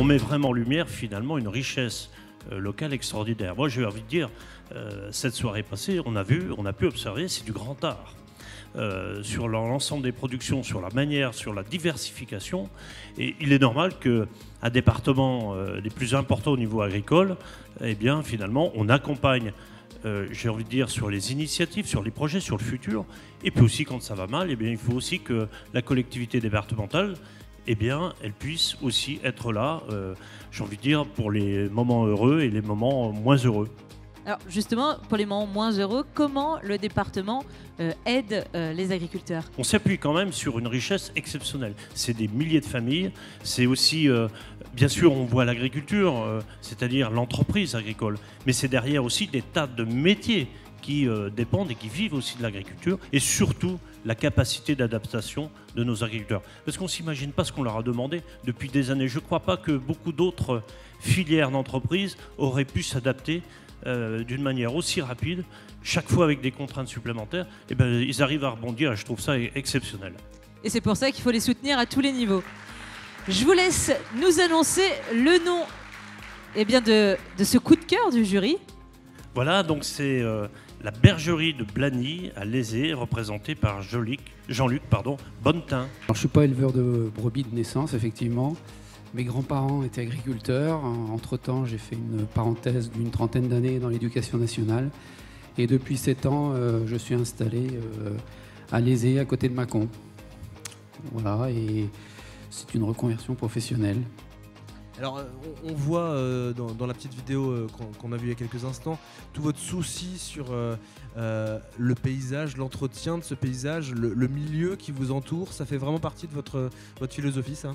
on met vraiment en lumière finalement une richesse locale extraordinaire. Moi j'ai envie de dire, cette soirée passée, on a pu observer, c'est du grand art. Sur l'ensemble des productions, sur la manière, sur la diversification. Et il est normal qu'un département des plus importants au niveau agricole, eh bien, finalement, on accompagne, j'ai envie de dire, sur les initiatives, sur les projets, sur le futur. Et puis aussi, quand ça va mal, eh bien, il faut aussi que la collectivité départementale, eh bien, elle puisse aussi être là, j'ai envie de dire, pour les moments heureux et les moments moins heureux. Alors justement, pour les moments moins heureux, comment le département aide les agriculteurs? On s'appuie quand même sur une richesse exceptionnelle. C'est des milliers de familles. C'est aussi, bien sûr, on voit l'agriculture, c'est-à-dire l'entreprise agricole. Mais c'est derrière aussi des tas de métiers qui dépendent et qui vivent aussi de l'agriculture. Et surtout, la capacité d'adaptation de nos agriculteurs. Parce qu'on ne s'imagine pas ce qu'on leur a demandé depuis des années. Je ne crois pas que beaucoup d'autres filières d'entreprises auraient pu s'adapter d'une manière aussi rapide, chaque fois avec des contraintes supplémentaires, et ben, ils arrivent à rebondir et je trouve ça exceptionnel. Et c'est pour ça qu'il faut les soutenir à tous les niveaux. Je vous laisse nous annoncer le nom eh bien, de ce coup de cœur du jury. Voilà, donc c'est la bergerie de Blagny à Lézé, représentée par Jean-Luc Bonnetin. Alors, je ne suis pas éleveur de brebis de naissance, effectivement. Mes grands-parents étaient agriculteurs. Entre-temps, j'ai fait une parenthèse d'une trentaine d'années dans l'éducation nationale. Et depuis 7 ans, je suis installé à Lézé, à côté de Mâcon. Voilà, et c'est une reconversion professionnelle. Alors, on voit dans la petite vidéo qu'on a vue il y a quelques instants, tout votre souci sur le paysage, l'entretien de ce paysage, le milieu qui vous entoure. Ça fait vraiment partie de votre philosophie, ça ?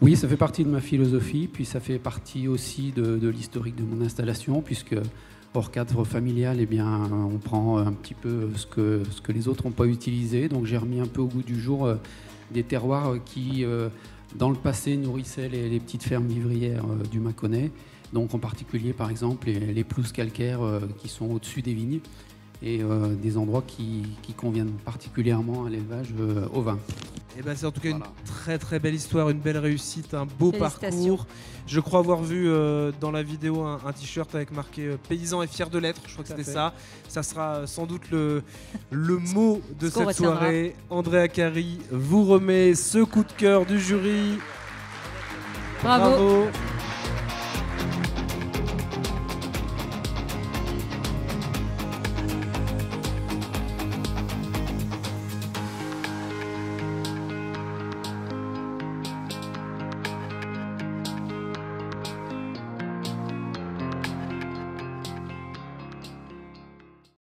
Oui, ça fait partie de ma philosophie, puis ça fait partie aussi de l'historique de mon installation, puisque hors cadre familial, eh bien, on prend un petit peu ce que les autres n'ont pas utilisé. Donc j'ai remis un peu au goût du jour des terroirs qui, dans le passé, nourrissaient les petites fermes vivrières du Mâconnais. Donc en particulier, par exemple, les pelouses calcaires qui sont au-dessus des vignes et des endroits qui conviennent particulièrement à l'élevage au vin. Et ben c'est en tout cas une très très belle histoire, une belle réussite, un beau parcours. Je crois avoir vu dans la vidéo un t-shirt avec marqué paysan et fier de l'être, je crois que c'était ça. Ça sera sans doute le mot de cette soirée. André Acari vous remet ce coup de cœur du jury. Bravo.